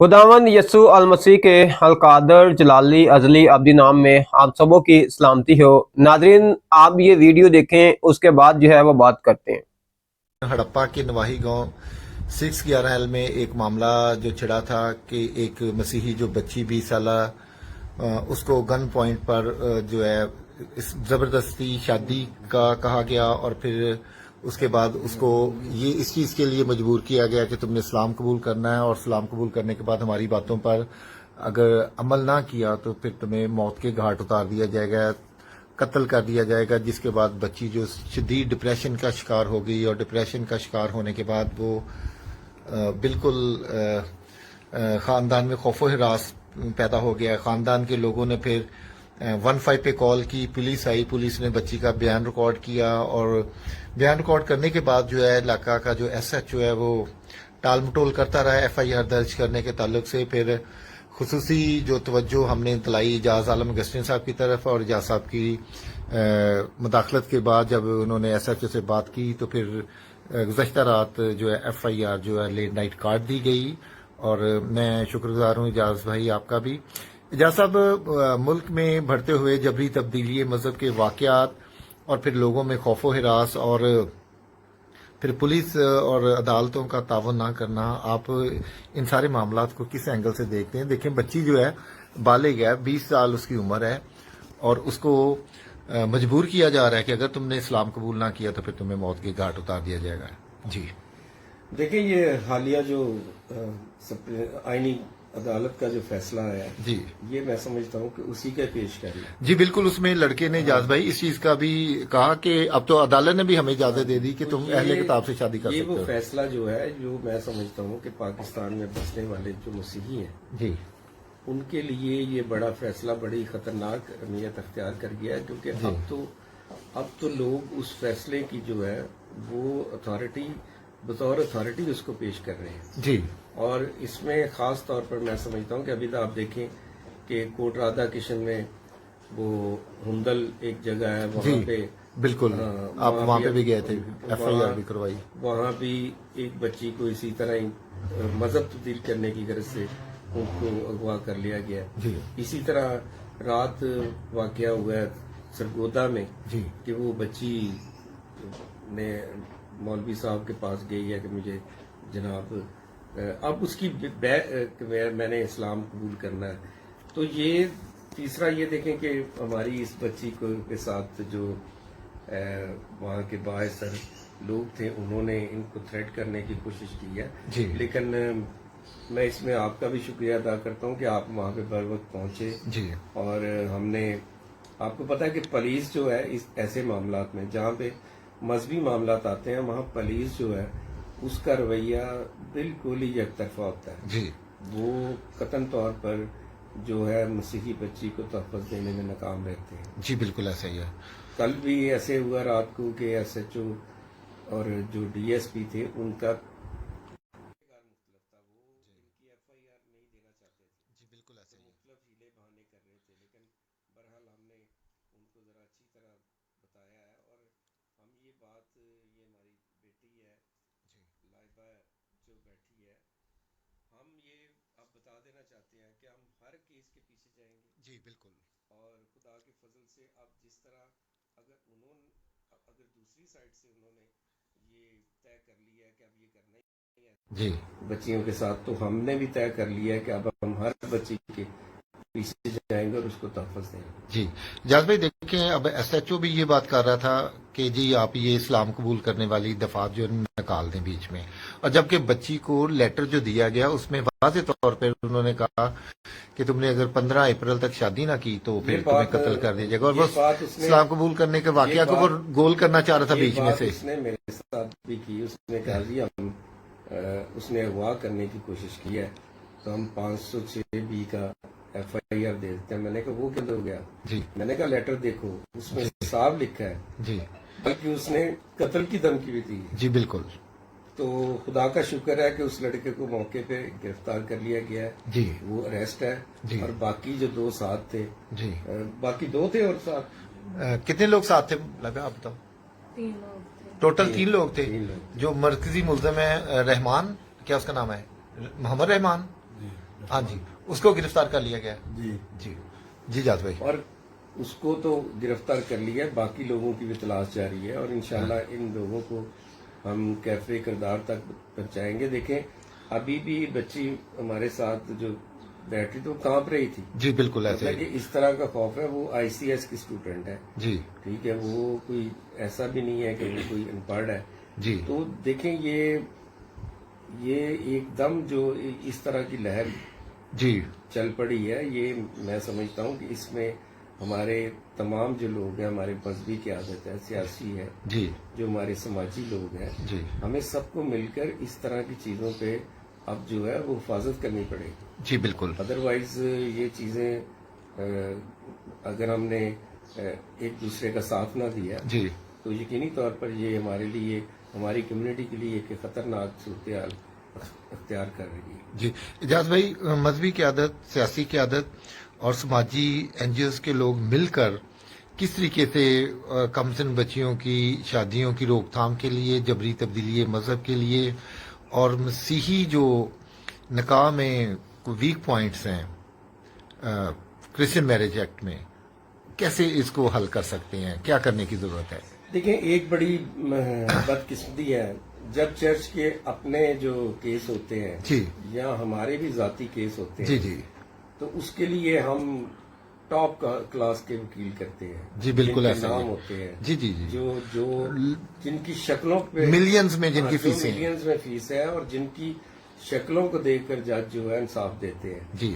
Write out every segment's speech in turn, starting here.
खुदावंद यसु अल मसीह के अलकादर जलाली अजली अब्दी नाम में आप सबों की सलामती हो। नाजरीन, आप ये वीडियो देखें, उसके बाद जो है वो बात करते हैं। हड़प्पा के नवाही गांव 611L में एक मामला जो छिड़ा था कि एक मसीही जो बच्ची 20 साला उसको गन पॉइंट पर जो है इस जबरदस्ती शादी का कहा गया और फिर उसके बाद उसको ये इस चीज के लिए मजबूर किया गया कि तुमने इस्लाम कबूल करना है और इस्लाम कबूल करने के बाद हमारी बातों पर अगर अमल ना किया तो फिर तुम्हें मौत के घाट उतार दिया जाएगा, कत्ल कर दिया जाएगा। जिसके बाद बच्ची जो शदीद डिप्रेशन का शिकार हो गई और डिप्रेशन का शिकार होने के बाद वो बिल्कुल खानदान में खौफो हिरास पैदा हो गया। खानदान के लोगों ने फिर 15 पे कॉल की, पुलिस आई, पुलिस ने बच्ची का बयान रिकॉर्ड किया और बयान रिकॉर्ड करने के बाद जो है इलाका का जो SHO है वो टाल मटोल करता रहा FIR दर्ज करने के ताल्लुक से। फिर खुसूसी जो तवज्जो हमने दिलाई एजाज आलम गस्टिन साहब की तरफ और एजाज साहब की मुदाखलत के बाद जब उन्होंने SHO से बात की तो फिर गुज़श्ता रात जो है FIR जो है लेट नाइट काट दी गई। और मैं शुक्रगुजार हूँ एजाज भाई आपका भी। एजाज साहब, मुल्क में बढ़ते हुए जबरी तब्दीली मजहब के वाक़यात और फिर लोगों में खौफो हिरास और फिर पुलिस और अदालतों का तावन ना करना, आप इन सारे मामलात को किस एंगल से देखते हैं? देखें, बच्ची जो है बालिग है, 20 साल उसकी उम्र है और उसको मजबूर किया जा रहा है कि अगर तुमने इस्लाम कबूल ना किया तो फिर तुम्हें मौत के घाट उतार दिया जाएगा। जी देखिए, ये हालिया जो आईनी अदालत का जो फैसला है जी, ये मैं समझता हूँ कि उसी का पेश कर है। जी बिल्कुल। उसमें लड़के ने एजाज भाई इस चीज का भी कहा कि अब तो अदालत ने भी हमें इजाजत दे दी कि तुम अहले किताब से शादी कर सकते हो। ये वो फैसला जो है जो मैं समझता हूँ कि पाकिस्तान में बसने वाले जो मसीही हैं जी, उनके लिए ये बड़ा फैसला बड़ी खतरनाक अहमियत अख्तियार कर गया है, क्योंकि अब तो लोग उस फैसले की जो है वो बतौर अथॉरिटी उसको पेश कर रहे हैं जी। और इसमें खास तौर पर मैं समझता हूँ कि अभी तो आप देखें कि कोट राधा किशन में वो हुंदल एक जगह है, वहाँ पे बिल्कुल आप वहाँ पे भी गए थे, FIR भी करवाई। वहाँ भी एक बच्ची को इसी तरह ही मजहब तब्दील करने की गरज से उनको अगवा कर लिया गया। जी। इसी तरह रात वाकया हुआ है सरगोदा में जी, कि वो बच्ची ने मौलवी साहब के पास गई है कि मुझे जनाब अब उसकी मैंने इस्लाम कबूल करना है। तो ये तीसरा ये देखें कि हमारी इस बच्ची को के साथ जो वहाँ के बाएसर लोग थे उन्होंने इनको थ्रेट करने की कोशिश की है जी। लेकिन मैं इसमें आपका भी शुक्रिया अदा करता हूँ कि आप वहाँ पे बर वक्त पहुंचे जी। और हमने आपको पता है कि पुलिस जो है इस ऐसे मामलात में जहाँ पे मजहबी मामलात आते हैं वहाँ पुलिस जो है उसका रवैया बिल्कुल ही एकतरफा होता है जी। वो कतन तौर पर जो है मसीही बच्ची को तहफ़्फ़ुज़ देने में नाकाम रहते हैं। जी बिल्कुल ऐसा ही है। कल भी ऐसे हुआ रात को कि SHO और जो DSP थे उनका बता देना चाहते हैं कि हम हर केस के पीछे जाएंगे। जी बिल्कुल। और खुदा के फजल से अब जिस तरह अगर दूसरी साइड से उन्होंने ये तय कर लिया है कि अब ये करना ही है जी बच्चियों के साथ, तो हमने भी तय कर लिया है कि अब हम हर बच्ची के पीछे जाएंगे और उसको तहफ़्फ़ुज़ देंगे। जी। एजाज भाई देखें, अब SHO भी ये बात कर रहा था कि जी आप ये इस्लाम कबूल करने वाली दफात जो निकाल दें बीच में, और जबकि बच्ची को लेटर जो दिया गया उसमें वाज़ेह तौर पर उन्होंने कहा कि तुमने अगर 15 अप्रैल तक शादी ना की तो फिर तुम्हें कत्ल कर दिया जाएगा। और वो इस्लाम कबूल करने के वाकया को वो गोल करना चाह रहा था बीच में से। उसने मेरे साथ भी की, उसने कहा जी हम उसने अगवा करने की कोशिश की है तो हम 506B का FIR दे देते हैं। मैंने कहा वो क्या हो गया जी। मैंने कहा लेटर देखो उसमें साफ लिखा है जी, बल्कि उसने कत्ल की धमकी भी दी। जी बिल्कुल। तो खुदा का शुक्र है कि उस लड़के को मौके पे गिरफ्तार कर लिया गया है जी, वो अरेस्ट है जी। और बाकी जो 2 साथ थे जी, बाकी 2 थे और साथ कितने लोग साथ थे लगा आप बताओ? 3 लोग थे। टोटल 3 लोग थे। 3 लोग। जो मरकजी मुल्ज़िम है रहमान, क्या उसका नाम है, मोहम्मद रहमान, हाँ जी, उसको गिरफ्तार कर लिया गया। जी जी जी जाज भाई। और उसको तो गिरफ्तार कर लिया है, बाकी लोगों की भी तलाश जारी है और इंशाल्लाह इन लोगों को हम कैफे किरदार तक पहुंचाएंगे। देखें अभी भी बच्ची हमारे साथ जो बैठ रही तो कांप रही थी। जी बिल्कुल ऐसे मतलब कि इस तरह का खौफ है। वो आईसीएस की स्टूडेंट है, जी ठीक है, वो कोई ऐसा भी नहीं है कि वो कोई अनपढ़ है। जी तो देखें ये एकदम जो इस तरह की लहर जी चल पड़ी है, ये मैं समझता हूँ कि इसमें हमारे तमाम जो लोग हैं, हमारे मजहबी क़यादत है, सियासी है, जी जो हमारे समाजी लोग हैं, जी हमें सबको मिलकर इस तरह की चीज़ों पे अब जो है वो हिफाजत करनी पड़ेगी। जी बिल्कुल अदरवाइज ये चीज़ें अगर हमने एक दूसरे का साथ ना दिया जी तो यकीनी तौर पर ये हमारे लिए, हमारी कम्युनिटी के लिए एक खतरनाक सूरत हाल अख्तियार कर रही है। जी इजाज भाई, मजहबी क़यादत, सियासी क़यादत और समाजी एनजीओज के लोग मिलकर किस तरीके से कमसिन बच्चियों की शादियों की रोकथाम के लिए, जबरी तब्दीली मजहब के लिए और मसीही जो निकाह में वीक पॉइंट्स हैं क्रिश्चियन मैरिज एक्ट में, कैसे इसको हल कर सकते हैं, क्या करने की जरूरत है? देखिए एक बड़ी बदकिस्मती है जब चर्च के अपने जो केस होते हैं जी या हमारे भी जाती केस होते हैं, जी जी तो उसके लिए हम टॉप क्लास के वकील करते हैं। जी बिल्कुल जिनके ऐसा ही नाम है। होते हैं, जी जी जी जो जो जिनकी शक्लों पे मिलियंस में जिनकी फीसें हैं। मिलियंस में फीस है और जिनकी शक्लों को देखकर जज जो है इंसाफ देते हैं, जी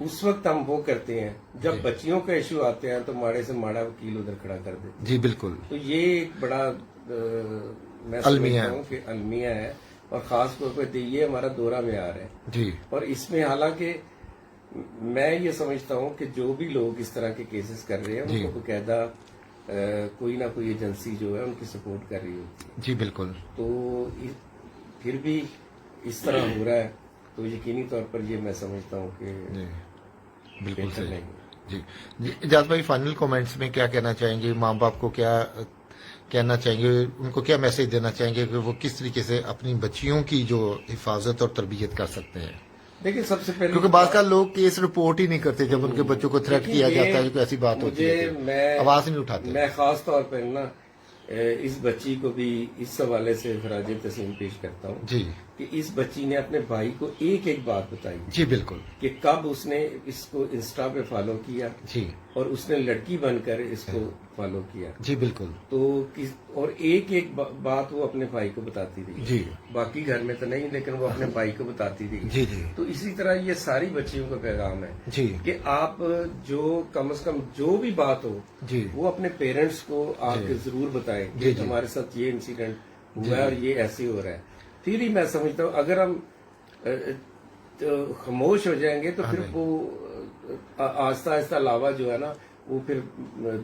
उस वक्त हम वो करते हैं। जब बच्चियों का इशू आते हैं तो माड़े से माड़ा वकील उधर खड़ा कर देते हैं। जी बिल्कुल तो ये एक बड़ा मैं अलमिया समझता हूँ कि अलमिया है और खास तौर पर ये हमारा दौरा में आ रहा है। जी और इसमें हालांकि मैं ये समझता हूँ कि जो भी लोग इस तरह के केसेस कर रहे हैं जी। उनको बकायदा कोई ना कोई एजेंसी जो है उनकी सपोर्ट कर रही होती है। जी बिल्कुल तो फिर भी इस तरह हो रहा है तो यकीनी तौर पर ये मैं समझता हूँ कि जी बिल्कुल बेहतर सही। नहीं। जी इजाज भाई, फाइनल कमेंट्स में क्या कहना चाहेंगे? माँ बाप को क्या कहना चाहेंगे, उनको क्या मैसेज देना चाहेंगे कि वो किस तरीके से अपनी बच्चियों की जो हिफाजत और तरबियत कर सकते हैं? देखिए सबसे पहले क्योंकि बात का लोग केस रिपोर्ट ही नहीं करते जब उनके बच्चों को थ्रेट किया जाता है, कोई ऐसी बात होती है तो आवाज नहीं उठाते। मैं खास तौर पर ना इस बच्ची को भी इस हवाले से खराज तस्लीम पेश करता हूँ जी कि इस बच्ची ने अपने भाई को एक एक बात बताई जी बिल्कुल कि कब उसने इसको इंस्टा पे फॉलो किया जी और उसने लड़की बनकर इसको फॉलो किया। जी बिल्कुल तो और एक एक बात वो अपने भाई को बताती थी। जी बाकी घर में तो नहीं, लेकिन वो अपने भाई को बताती थी। जी जी तो इसी तरह ये सारी बच्चियों का पैगाम है जी कि आप जो कम से कम जो भी बात हो जी वो अपने पेरेंट्स को आप जरूर बताएं जी, कि जी। हमारे साथ ये इंसिडेंट हुआ है और ये ऐसे हो रहा है। फिर ही मैं समझता हूँ अगर हम तो खामोश हो जाएंगे तो फिर वो आहिस्ता आहिस्ता लावा जो है ना वो फिर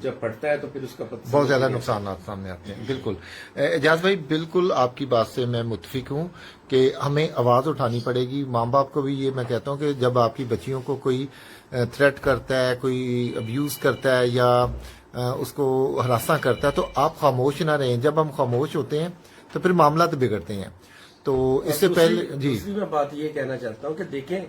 जब फटता है तो फिर उसका पता बहुत ज्यादा नुकसान सामने आते हैं। बिल्कुल एजाज भाई, बिल्कुल आपकी बात से मैं मुत्फिक हूँ कि हमें आवाज उठानी पड़ेगी। माँ बाप को भी ये मैं कहता हूँ कि जब आपकी बच्चियों को कोई थ्रेट करता है, कोई अब्यूज करता है या उसको हरासा करता है तो आप खामोश ना रहें। जब हम खामोश होते हैं तो फिर मामला तो बिगड़ते हैं। तो इससे पहले जी दूसरी मैं बात ये कहना चाहता हूँ कि देखें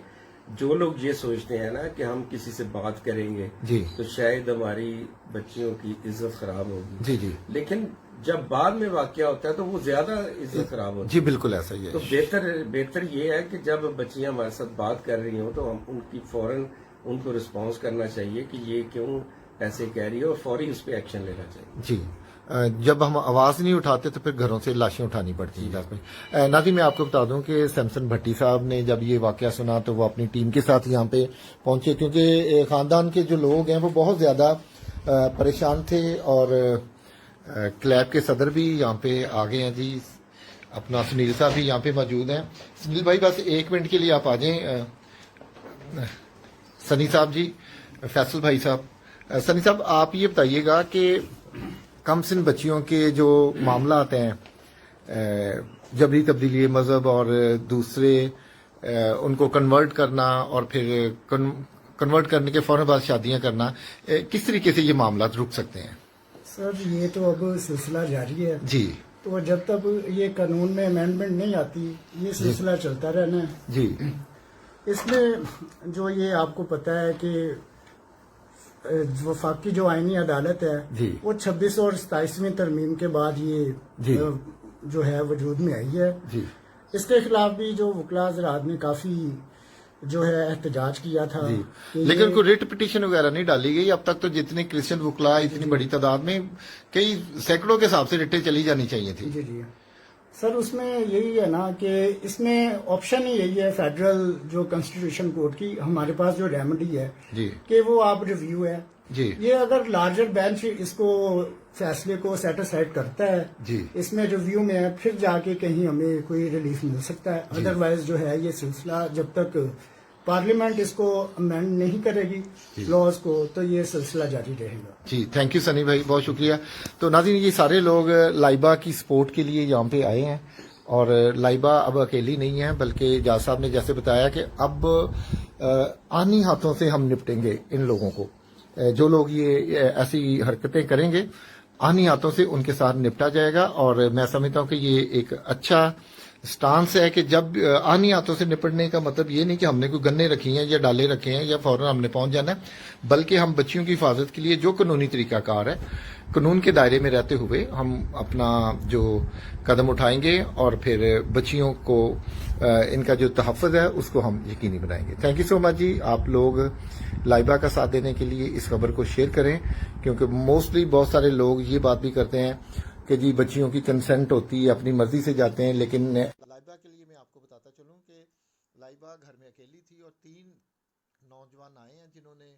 जो लोग ये सोचते हैं ना कि हम किसी से बात करेंगे जी तो शायद हमारी बच्चियों की इज्जत खराब होगी। जी जी लेकिन जब बाद में वाकया होता है तो वो ज्यादा इज्जत खराब होती जी बिल्कुल ऐसा ही है। है। तो बेहतर ये है कि जब बच्चियां हमारे साथ बात कर रही हों तो हम उनकी फौरन उनको रिस्पॉन्स करना चाहिए कि ये क्यों ऐसे कह रही है और फौरी उस पर एक्शन लेना चाहिए। जी जब हम आवाज नहीं उठाते तो फिर घरों से लाशें उठानी पड़ती हैं। नाज़रीन, मैं आपको बता दूं कि सैमसन भट्टी साहब ने जब ये वाकया सुना तो वो अपनी टीम के साथ यहाँ पे पहुंचे, क्योंकि खानदान के जो लोग हैं वो बहुत ज्यादा परेशान थे और क्लैब के सदर भी यहाँ पे आ गए हैं जी। अपना सुनील साहब भी यहाँ पे मौजूद हैं। सुनील भाई बस 1 मिनट के लिए आप आ जाएं। सनी साहब जी, फैसल भाई साहब, सनी साहब आप ये बताइएगा कि कमसिन बच्चियों के जो मामला आते हैं जबरी तब्दीली मजहब और दूसरे उनको कन्वर्ट करना और फिर कन्वर्ट करने के फौरन बाद शादियां करना, किस तरीके से ये मामला रुक सकते हैं? सर ये तो अब सिलसिला जारी है जी। तो जब तक ये कानून में अमेंडमेंट नहीं आती ये सिलसिला चलता रहना है। जी اس میں جو یہ آپ کو پتا ہے کہ وفاقی جو آئینی عدالت ہے جی وہ 26 اور 27ویں ترمیم کے بعد یہ جی جو ہے وجود میں آئی ہے. جی اس کے خلاف بھی جو وکلاء حضرات نے کافی جو ہے احتجاج کیا تھا جی کہ لیکن یہ- کوئی ریٹ پٹیشن وغیرہ نہیں ڈالی گئی اب تک. تو جتنے کرسچن وکلا اتنی بڑی تعداد میں کئی سینکڑوں کے حساب سے ریٹیں چلی جانی چاہیے تھی. جی جی سر اس میں یہی ہے نا کہ اس میں آپشن ہی یہی ہے فیڈرل جو کنسٹیٹیوشن کورٹ کی ہمارے پاس جو ریمیڈی ہے جی کہ وہ آپ ریویو ہے. جی یہ اگر لارجر بینچ اس کو فیصلے کو سیٹ اسائڈ کرتا ہے جی اس میں ریویو میں ہے پھر جا کے کہیں ہمیں کوئی ریلیف مل سکتا ہے. ادروائز جو ہے یہ سلسلہ جب تک پارلیمنٹ اس کو امینڈ نہیں کرے گی لاز کو تو یہ سلسلہ جاری رہے گا. جی تھینک یو سنی بھائی بہت شکریہ. تو ناظرین یہ سارے لوگ لائبہ کی سپورٹ کے لیے یہاں پہ آئے ہیں اور لائبہ اب اکیلی نہیں ہے بلکہ جاج صاحب نے جیسے بتایا کہ اب آنی ہاتھوں سے ہم نپٹیں گے ان لوگوں کو. جو لوگ یہ ایسی حرکتیں کریں گے آنی ہاتھوں سے ان کے ساتھ نپٹا جائے گا. اور میں سمجھتا ہوں کہ یہ ایک اچھا سٹانس ہے کہ جب آنی ہاتھوں سے نپٹنے کا مطلب یہ نہیں کہ ہم نے کوئی گنے رکھی ہیں یا ڈالے رکھے ہیں یا فوراً ہم نے پہنچ جانا ہے بلکہ ہم بچیوں کی حفاظت کے لیے جو قانونی طریقہ کار ہے قانون کے دائرے میں رہتے ہوئے ہم اپنا جو قدم اٹھائیں گے اور پھر بچیوں کو ان کا جو تحفظ ہے اس کو ہم یقینی بنائیں گے. تھینک یو سو مچ جی. آپ لوگ لائبہ کا ساتھ دینے کے لیے اس خبر کو شیئر کریں کیونکہ موسٹلی بہت سارے لوگ یہ بات بھی کرتے ہیں کہ جی بچیوں کی کنسنٹ ہوتی ہے اپنی مرضی سے جاتے ہیں. لیکن لائبہ کے لیے میں آپ کو بتاتا چلوں کہ لائبہ گھر میں اکیلی تھی اور 3 نوجوان آئے ہیں جنہوں نے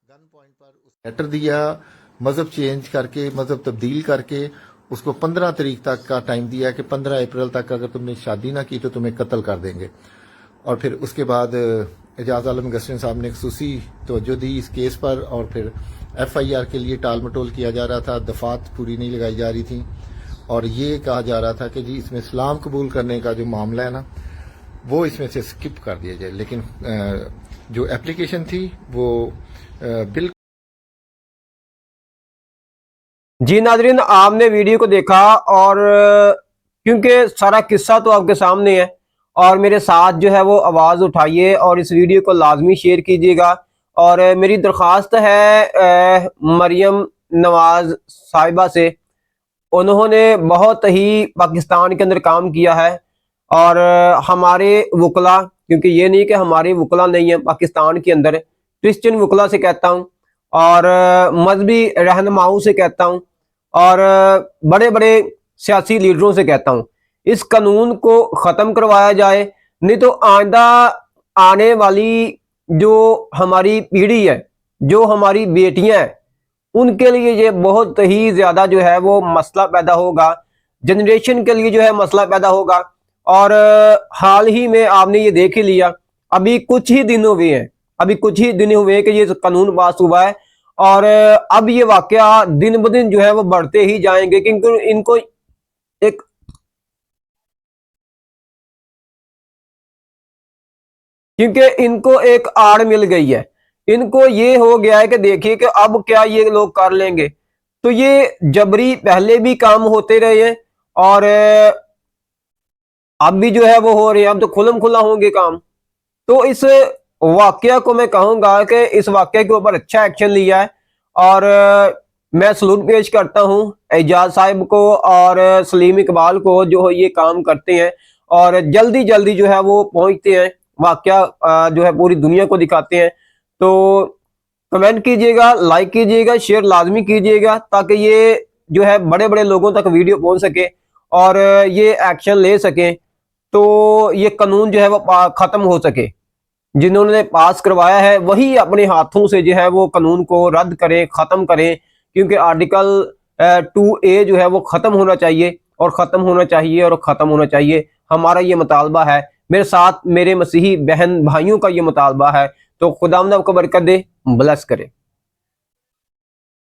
گن پوائنٹ پر لیٹر دیا مذہب چینج کر کے مذہب تبدیل کر کے اس کو 15 تاریخ تک کا ٹائم دیا کہ 15 اپریل تک اگر تم نے شادی نہ کی تو تمہیں قتل کر دیں گے. اور پھر اس کے بعد اعجاز عالم گسٹن صاحب نے خصوصی توجہ دی اس کیس پر اور پھر FIR کے لیے ٹال مٹول کیا جا رہا تھا. دفعات پوری نہیں لگائی جا رہی تھیں اور یہ کہا جا رہا تھا کہ جی اس میں اسلام قبول کرنے کا جو معاملہ ہے نا وہ اس میں سے سکپ کر دیا جائے. لیکن جو اپلیکیشن تھی وہ بالکل. جی ناظرین آپ نے ویڈیو کو دیکھا اور کیونکہ سارا قصہ تو آپ کے سامنے ہے اور میرے ساتھ جو ہے وہ آواز اٹھائیے اور اس ویڈیو کو لازمی شیئر کیجیے گا. اور میری درخواست ہے مریم نواز صاحبہ سے. انہوں نے بہت ہی پاکستان کے اندر کام کیا ہے اور ہمارے وکلا کیونکہ یہ نہیں کہ ہمارے وکلا نہیں ہیں پاکستان کے اندر کرسچن وکلا سے کہتا ہوں اور مذہبی رہنماؤں سے کہتا ہوں اور بڑے بڑے سیاسی لیڈروں سے کہتا ہوں اس قانون کو ختم کروایا جائے. نہیں تو آئندہ آنے والی جو ہماری پیڑھی ہے جو ہماری بیٹیاں ہیں ان کے لیے یہ بہت ہی زیادہ جو ہے وہ مسئلہ پیدا ہوگا. جنریشن کے لیے جو ہے مسئلہ پیدا ہوگا. اور حال ہی میں آپ نے یہ دیکھ ہی لیا ابھی کچھ ہی دن ہوئے ہیں کہ یہ قانون پاس ہوا ہے اور اب یہ واقعہ دن بدن جو ہے وہ بڑھتے ہی جائیں گے کیونکہ ان کو ایک آڑ مل گئی ہے. ان کو یہ ہو گیا ہے کہ دیکھیے کہ اب کیا یہ لوگ کر لیں گے. تو یہ جبری پہلے بھی کام ہوتے رہے ہیں اور اب بھی جو ہے وہ ہو رہے ہیں. اب تو کھلم کھلا ہوں گے کام. تو اس واقعہ کو میں کہوں گا کہ اس واقعے کے اوپر اچھا ایکشن لیا ہے اور میں سلوٹ پیش کرتا ہوں اعجاز صاحب کو اور سلیم اقبال کو جو یہ کام کرتے ہیں اور جلدی جو ہے وہ پہنچتے ہیں واقعہ جو ہے پوری دنیا کو دکھاتے ہیں. تو کمنٹ کیجئے گا, لائک کیجئے گا, شیئر لازمی کیجئے گا تاکہ یہ جو ہے بڑے بڑے لوگوں تک ویڈیو پہنچ سکے اور یہ ایکشن لے سکیں تو یہ قانون جو ہے وہ ختم ہو سکے. جنہوں نے پاس کروایا ہے وہی اپنے ہاتھوں سے جو ہے وہ قانون کو رد کریں, ختم کریں کیونکہ آرٹیکل 2A جو ہے وہ ختم ہونا چاہیے اور ختم ہونا چاہیے. ہمارا یہ مطالبہ ہے. میرے ساتھ میرے مسیحی بہن بھائیوں کا یہ مطالبہ ہے. تو خداوند آپ کو برکت دے, بلس کرے.